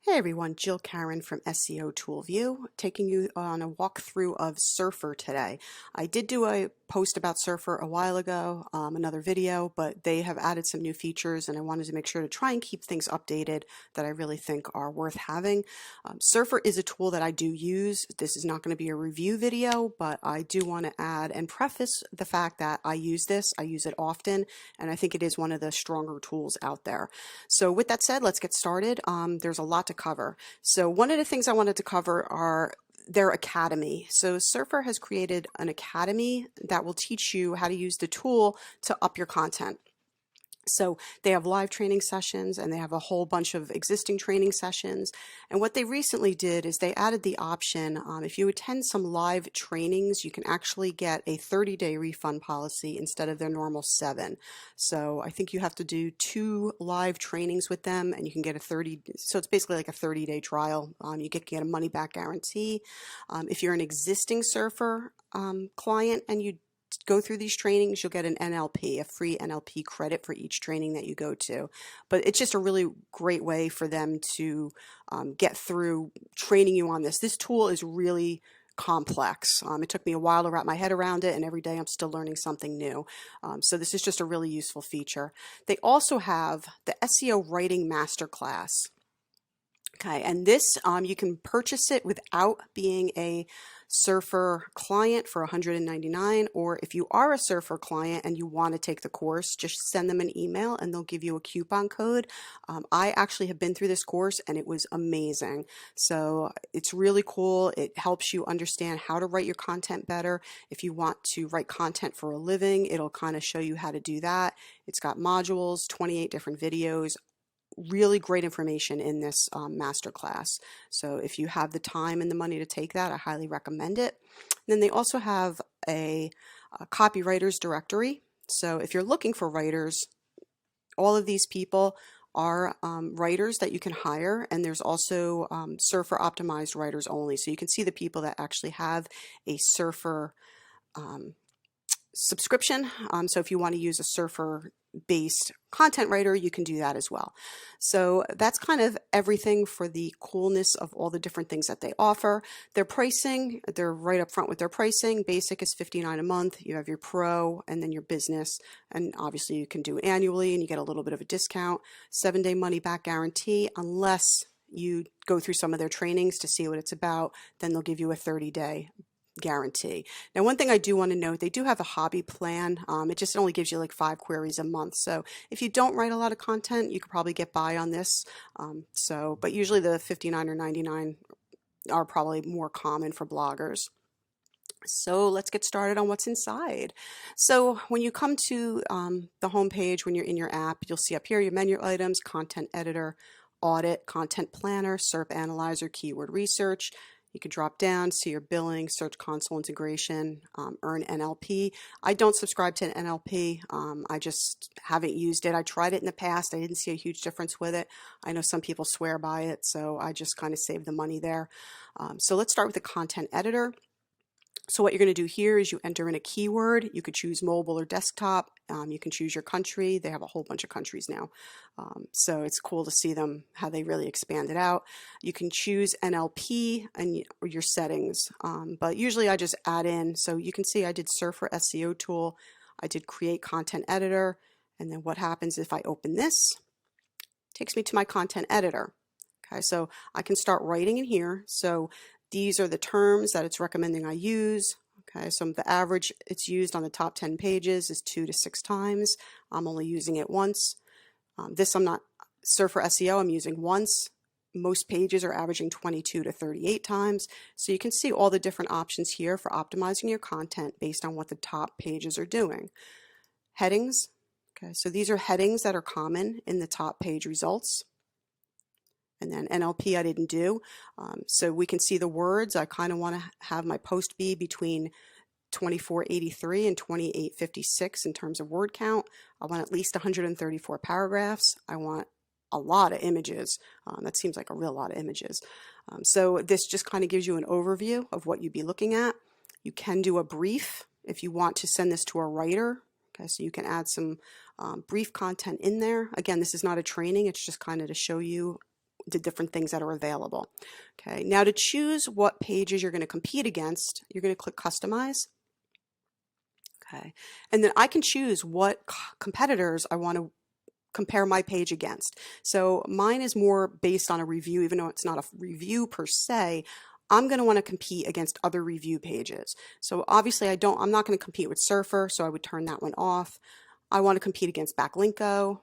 Hey everyone, Jill Karen from SEO Toolview, taking you on a walkthrough of Surfer today. I did do a post about Surfer a while ago, another video, but they have added some new features and I wanted to make sure to try and keep things updated that I really think are worth having. Surfer is a tool that I do use. This is not going to be a review video, but I do want to add and preface the fact that I use this. I use it often, and I think it is one of the stronger tools out there. So with that said, let's get started. There's a lot to cover. So one of the things I wanted to cover are their academy. So Surfer has created an academy that will teach you how to use the tool to up your content. So they have live training sessions and they have a whole bunch of existing training sessions. And what they recently did is they added the option, if you attend some live trainings, you can actually get a 30-day refund policy instead of their normal 7. So I think you have to do 2 live trainings with them and you can get so it's basically like a 30-day trial. You get a money back guarantee. If you're an existing Surfer client and you go through these trainings, you'll get an NLP, a free NLP credit for each training that you go to. But it's just a really great way for them to get through training you on this. This tool is really complex. It took me a while to wrap my head around it, and every day I'm still learning something new. So this is just a really useful feature. They also have the SEO Writing Masterclass. Okay, and this, you can purchase it without being a Surfer client for $199, or if you are a Surfer client and you want to take the course, just send them an email and they'll give you a coupon code. I actually have been through this course and it was amazing. So it's really cool. It helps you understand how to write your content better. If you want to write content for a living, it'll kind of show you how to do that. It's got modules, 28 different videos. Really great information in this masterclass. So if you have the time and the money to take that, I highly recommend it. And then they also have a copywriters directory. So if you're looking for writers, all of these people are writers that you can hire, and there's also Surfer optimized writers only. So you can see the people that actually have a Surfer subscription. So if you want to use a Surfer based content writer, you can do that as well. So that's kind of everything for the coolness of all the different things that they offer. Their pricing, they're right up front with their pricing. Basic is $59 a month. You have your pro and then your business, and obviously you can do annually and you get a little bit of a discount. 7-day money back guarantee unless you go through some of their trainings to see what it's about. Then they'll give you a 30-day guarantee. Now, one thing I do want to note, they do have a hobby plan. It just only gives you like 5 queries a month. So if you don't write a lot of content, you could probably get by on this. But usually the 59 or 99 are probably more common for bloggers. So let's get started on what's inside. So when you come to the home page, when you're in your app, you'll see up here your menu items, content editor, audit, content planner, SERP Analyzer, keyword research. You can drop down, see your billing, search console integration, earn NLP. I don't subscribe to an NLP. I just haven't used it. I tried it in the past. I didn't see a huge difference with it. I know some people swear by it, so I just kind of save the money there. So let's start with the content editor. So what you're going to do here is you enter in a keyword. You could choose mobile or desktop. You can choose your country. They have a whole bunch of countries now. So it's cool to see them, how they really expand it out. You can choose NLP and your settings. But usually I just add in. So you can see I did Surfer SEO tool. I did create content editor. And then what happens if I open this? It takes me to my content editor. Okay, so I can start writing in here. So these are the terms that it's recommending I use. Okay, so the average it's used on the top 10 pages is 2 to 6 times. I'm only using it once. This I'm not, Surfer SEO I'm using once. Most pages are averaging 22 to 38 times. So you can see all the different options here for optimizing your content based on what the top pages are doing. Headings. Okay, so these are headings that are common in the top page results. And then NLP I didn't do. So we can see the words. I kind of want to have my post be between 2483 and 2856 in terms of word count. I want at least 134 paragraphs. I want a lot of images. That seems like a real lot of images. So this just kind of gives you an overview of what you'd be looking at. You can do a brief if you want to send this to a writer. Okay, so you can add some brief content in there. Again, this is not a training. It's just kind of to show you the different things that are available. Okay, now to choose what pages you're going to compete against, you're going to click Customize. Okay, and then I can choose what competitors I want to compare my page against. So mine is more based on a review, even though it's not a review per se. I'm going to want to compete against other review pages. So obviously I'm not going to compete with Surfer, so I would turn that one off. I want to compete against Backlinko.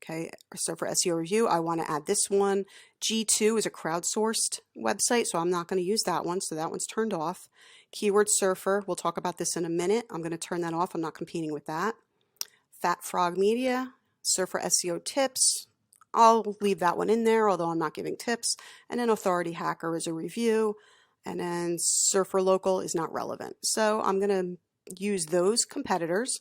Okay, Surfer SEO review, I want to add this one. G2 is a crowdsourced website, so I'm not going to use that one, so that one's turned off. Keyword Surfer, we'll talk about this in a minute. I'm going to turn that off. I'm not competing with that. Fat Frog Media, Surfer SEO tips, I'll leave that one in there, although I'm not giving tips. And then Authority Hacker is a review, and then Surfer Local is not relevant. So I'm going to use those competitors.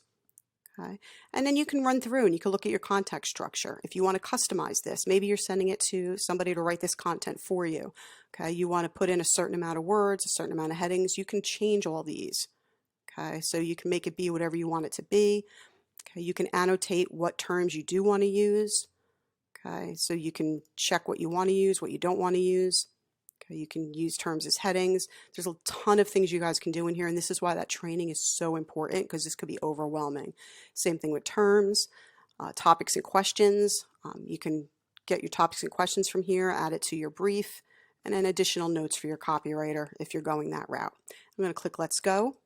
Okay. And then you can run through and you can look at your contact structure. If you want to customize this, maybe you're sending it to somebody to write this content for you. Okay, you want to put in a certain amount of words, a certain amount of headings. You can change all these. Okay, so you can make it be whatever you want it to be. Okay, you can annotate what terms you do want to use. Okay, so you can check what you want to use, what you don't want to use. Okay, you can use terms as headings. There's a ton of things you guys can do in here, and this is why that training is so important, because this could be overwhelming. Same thing with terms, topics and questions. You can get your topics and questions from here, add it to your brief, and then additional notes for your copywriter if you're going that route. I'm going to click Let's Go.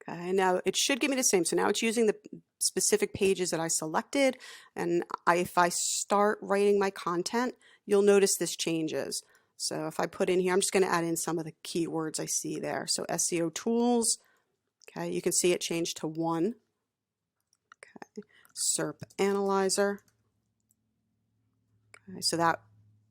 Okay, now it should give me the same. So now it's using the specific pages that I selected, and if I start writing my content, you'll notice this changes. So if I put in here, I'm just going to add in some of the keywords I see there. So SEO tools, okay, you can see it changed to 1. Okay, SERP Analyzer. Okay, so that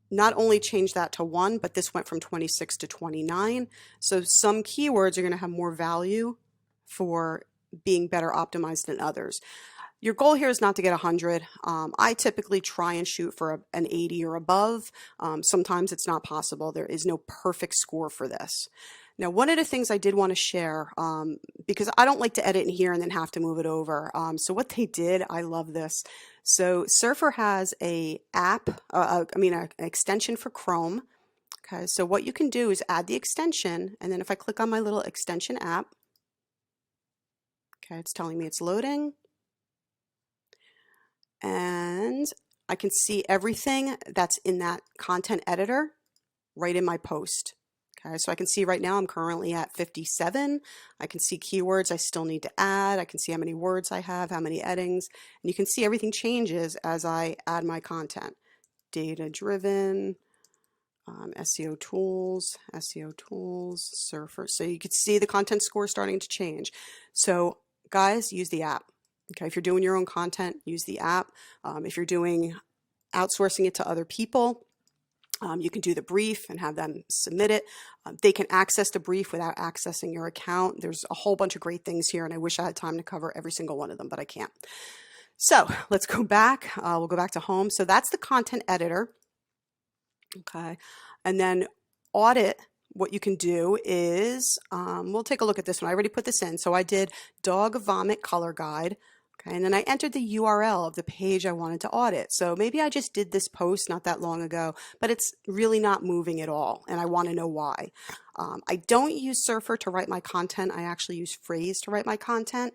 not only changed that to 1, but this went from 26 to 29. So some keywords are going to have more value for being better optimized than others. Your goal here is not to get 100. I typically try and shoot for an 80 or above. Sometimes it's not possible. There is no perfect score for this. Now, one of the things I did want to share, because I don't like to edit in here and then have to move it over. So what they did, I love this. So Surfer has an extension for Chrome. Okay, so what you can do is add the extension, and then if I click on my little extension app, okay, it's telling me it's loading. And I can see everything that's in that content editor right in my post. Okay, so I can see right now I'm currently at 57. I can see keywords I still need to add. I can see how many words I have, how many headings, and you can see everything changes as I add my content. Data driven, SEO tools, Surfer. So you can see the content score starting to change. So guys, use the app. Okay, if you're doing your own content, use the app. If you're doing outsourcing it to other people, you can do the brief and have them submit it. They can access the brief without accessing your account. There's a whole bunch of great things here, and I wish I had time to cover every single one of them, but I can't. So let's go back. We'll go back to home. So that's the content editor. Okay, and then Audit. What you can do is, we'll take a look at this one. I already put this in. So I did dog vomit color guide. Okay, and then I entered the URL of the page I wanted to audit. So maybe I just did this post not that long ago, but it's really not moving at all, and I want to know why. I don't use Surfer to write my content. I actually use Phrase to write my content.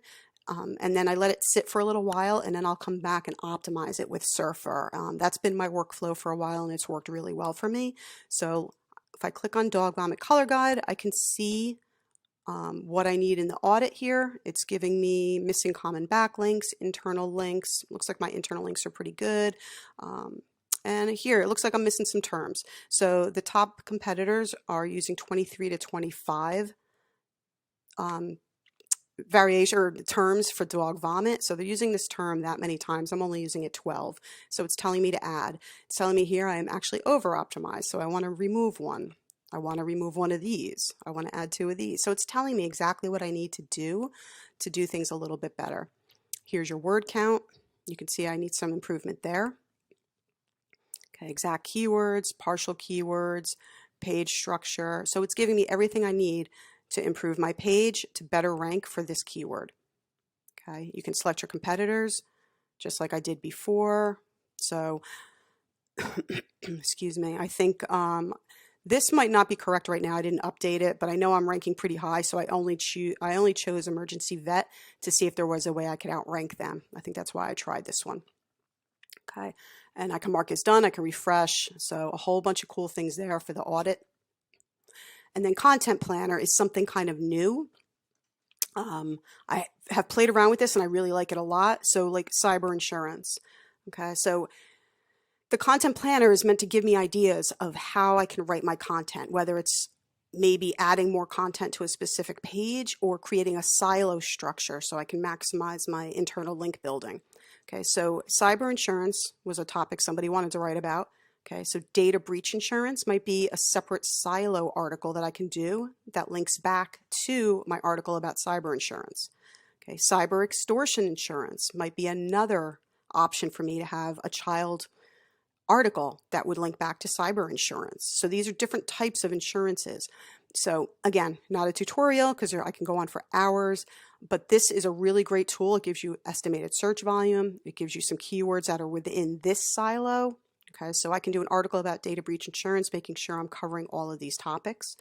And then I let it sit for a little while, and then I'll come back and optimize it with Surfer. That's been my workflow for a while, and it's worked really well for me. So if I click on Dog Vomit Color Guide, I can see what I need in the audit here. It's giving me missing common backlinks, internal links. Looks like my internal links are pretty good. And here, it looks like I'm missing some terms. So the top competitors are using 23 to 25 variation or terms for dog vomit. So they're using this term that many times. I'm only using it 12. So it's telling me to add. It's telling me here I am actually over optimized. So I want to remove one. I want to remove one of these. I want to add 2 of these. So it's telling me exactly what I need to do things a little bit better. Here's your word count. You can see I need some improvement there. Okay, exact keywords, partial keywords, page structure. So it's giving me everything I need to improve my page to better rank for this keyword. Okay, you can select your competitors just like I did before. So excuse me, I think this might not be correct right now. I didn't update it, but I know I'm ranking pretty high, so I only chose emergency vet to see if there was a way I could outrank them. I think that's why I tried this one. Okay, and I can mark as done, I can refresh, so a whole bunch of cool things there for the audit. And then content planner is something kind of new. I have played around with this and I really like it a lot. So like cyber insurance. Okay, so the content planner is meant to give me ideas of how I can write my content, whether it's maybe adding more content to a specific page or creating a silo structure so I can maximize my internal link building. Okay, so cyber insurance was a topic somebody wanted to write about. Okay, so data breach insurance might be a separate silo article that I can do that links back to my article about cyber insurance. Okay, cyber extortion insurance might be another option for me to have a child article that would link back to cyber insurance. So these are different types of insurances. So again, not a tutorial because I can go on for hours, but this is a really great tool. It gives you estimated search volume. It gives you some keywords that are within this silo. Okay, so I can do an article about data breach insurance, making sure I'm covering all of these topics.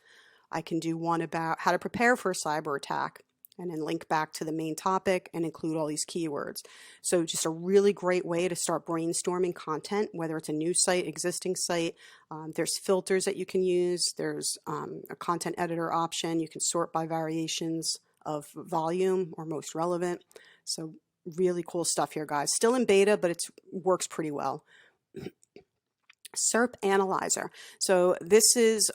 I can do one about how to prepare for a cyber attack and then link back to the main topic and include all these keywords. So just a really great way to start brainstorming content, whether it's a new site, existing site. There's filters that you can use. There's a content editor option. You can sort by variations of volume or most relevant. So really cool stuff here, guys. Still in beta, but it works pretty well. SERP Analyzer. So this is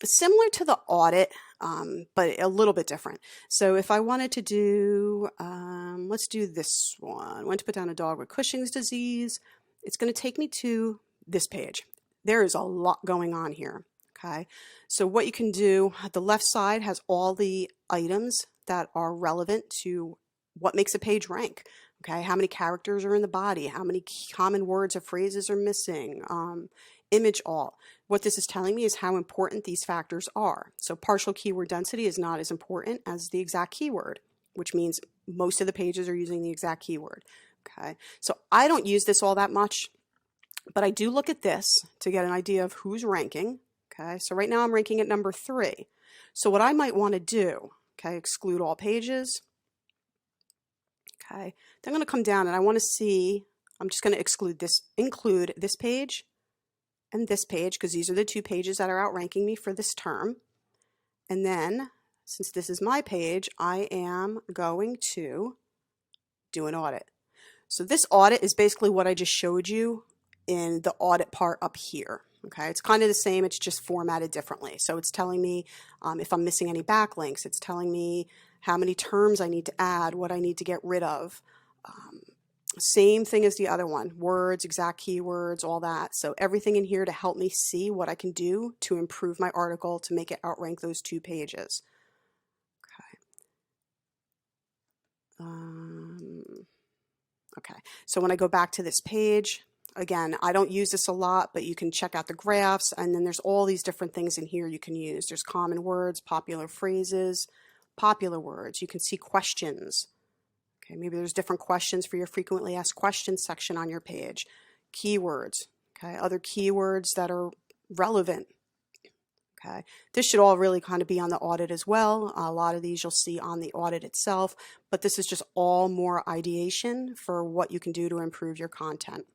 similar to the Audit, but a little bit different. So if I wanted to do, let's do this one. When to put down a dog with Cushing's disease, it's going to take me to this page. There is a lot going on here. Okay, so what you can do, the left side has all the items that are relevant to what makes a page rank. Okay, how many characters are in the body? How many common words or phrases are missing? Image all. What this is telling me is how important these factors are. So partial keyword density is not as important as the exact keyword, which means most of the pages are using the exact keyword. Okay, so I don't use this all that much, but I do look at this to get an idea of who's ranking. Okay, so right now I'm ranking at number 3. So what I might want to do, okay, exclude all pages. Okay, then I'm going to come down and I want to see, I'm just going to include this page and this page because these are the 2 pages that are outranking me for this term. And then, since this is my page, I am going to do an audit. So this audit is basically what I just showed you in the audit part up here. Okay, it's kind of the same, it's just formatted differently. So it's telling me if I'm missing any backlinks, it's telling me how many terms I need to add, what I need to get rid of. Same thing as the other one, words, exact keywords, all that. So everything in here to help me see what I can do to improve my article to make it outrank those 2 pages. Okay. Okay, so when I go back to this page, again, I don't use this a lot, but you can check out the graphs, and then there's all these different things in here you can use. There's common words, popular phrases, popular words. You can see questions. Okay, maybe there's different questions for your frequently asked questions section on your page. Keywords, okay, other keywords that are relevant. Okay, this should all really kind of be on the audit as well. A lot of these you'll see on the audit itself, but this is just all more ideation for what you can do to improve your content.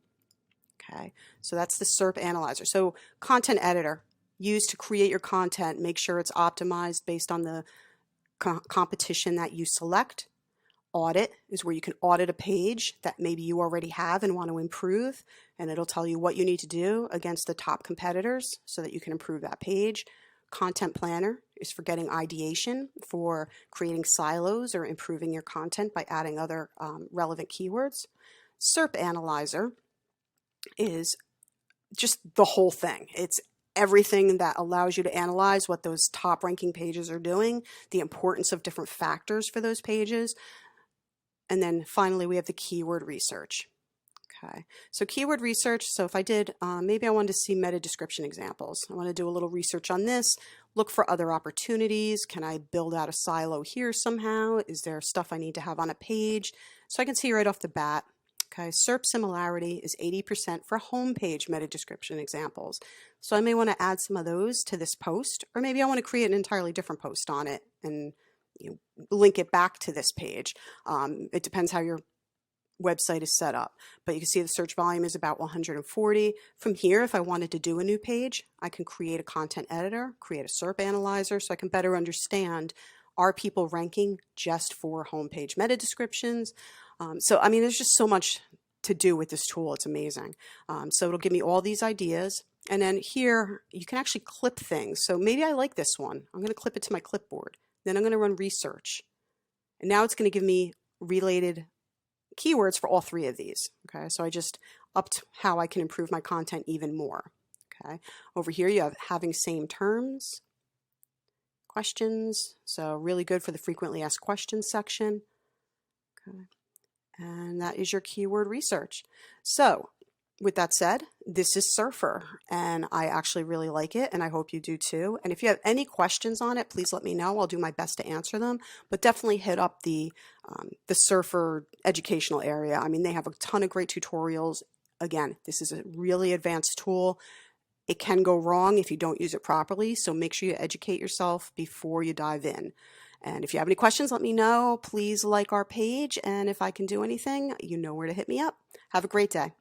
Okay, so that's the SERP Analyzer. So content editor, used to create your content, make sure it's optimized based on the competition that you select. Audit is where you can audit a page that maybe you already have and want to improve, and it'll tell you what you need to do against the top competitors so that you can improve that page. Content planner is for getting ideation for creating silos or improving your content by adding other relevant keywords. SERP Analyzer is just the whole thing. It's everything that allows you to analyze what those top ranking pages are doing, the importance of different factors for those pages. And then finally, we have the keyword research. Okay, so keyword research, so if I did, maybe I wanted to see meta description examples. I want to do a little research on this, look for other opportunities. Can I build out a silo here somehow? Is there stuff I need to have on a page? So I can see right off the bat, Okay, SERP similarity is 80% for homepage meta description examples. So I may want to add some of those to this post, or maybe I want to create an entirely different post on it and link it back to this page. It depends how your website is set up, but you can see the search volume is about 140. From here, if I wanted to do a new page, I can create a content editor, create a SERP Analyzer, so I can better understand, are people ranking just for homepage meta descriptions? So I mean, there's just so much to do with this tool. It's amazing. So it'll give me all these ideas. And then here, you can actually clip things. So maybe I like this one. I'm going to clip it to my clipboard. Then I'm going to run research. And now it's going to give me related keywords for all three of these. Okay, so I just upped how I can improve my content even more. Okay, over here you have having same terms, questions, so really good for the frequently asked questions section. Okay, and that is your keyword research. So with that said, this is Surfer, and I actually really like it, and I hope you do too. And if you have any questions on it, please let me know. I'll do my best to answer them, but definitely hit up the Surfer educational area. I mean, they have a ton of great tutorials. Again, this is a really advanced tool. It can go wrong if you don't use it properly, so make sure you educate yourself before you dive in. And if you have any questions, let me know. Please like our page, and if I can do anything, you know where to hit me up. Have a great day.